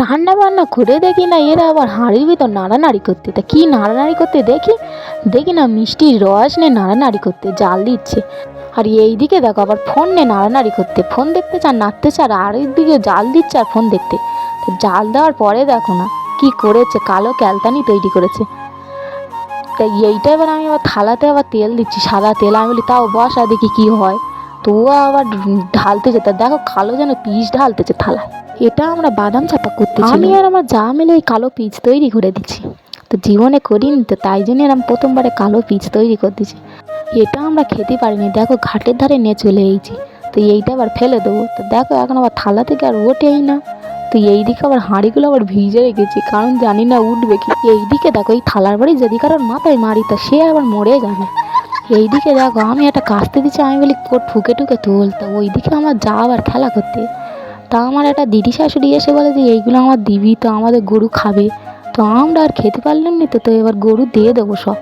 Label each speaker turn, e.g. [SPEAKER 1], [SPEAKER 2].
[SPEAKER 1] রান্না বান্না করে দেখি না এরা আবার হাঁড়ির ভিতর নাড়ানাড়ি করতে। তা কী নাড়ানাড়ি করতে দেখি, দেখি না মিষ্টির রস নিয়ে নাড়ানাড়ি করতে, জাল দিচ্ছে। আর এই দিকে দেখো আবার ফোন নিয়ে নাড়ানাড়ি করতে, ফোন দেখতে চান নাড়তে চান, আর দিকে জাল দিচ্ছে আর ফোন দেখতে। তো জাল দেওয়ার পরে দেখো না কি করেছে, কালো ক্যালতানি তৈরি করেছে। তা এইটা এবার আমি আবার থালাতে আবার তেল দিচ্ছি, সাদা তেল। আমি বলি তাও বসা দেখি কি হয়। তো ও আবার ঢালতেছে, তা দেখো কালো যেন পিস ঢালতেছে থালায়। এটা আমরা বাদাম চাপা করতেছি, আমি আর আমার যা মিলে এই কালো পিচ তৈরি করে দিচ্ছি। তো জীবনে করিনি, তো তাই জন্য আমি প্রথমবারে কালো পিচ তৈরি করে দিচ্ছি। এটা আমরা খেতে পারিনি, দেখো ঘাটের ধারে নিয়ে চলে এসেছি। তো এইটা আবার ফেলে দেবো। তো দেখো এখন আবার থালা থেকে আর ওঠেই না। তো এইদিকে আবার হাঁড়িগুলো আবার ভিজে রেখেছি, কারণ জানি না উঠবে কি। এইদিকে দেখো এই থালার বাড়ি যদি কারোর মাথায় মারি তা সে আবার মরে যাবে। এইদিকে দেখো আমি একটা কাস্তে দিচ্ছি, আমি বলি ঠুকে ঠুকে তোল। তা ওইদিকে আমার যা আবার খেলা করতে। তা আমার একটা দিদি শাশুড়ি এসে বলে যে এইগুলো আমার দিবি, তো আমাদের গরু খাবে। তো আমরা আর খেতে পারলাম না, তো এবার গরু দিয়ে দেবো সব।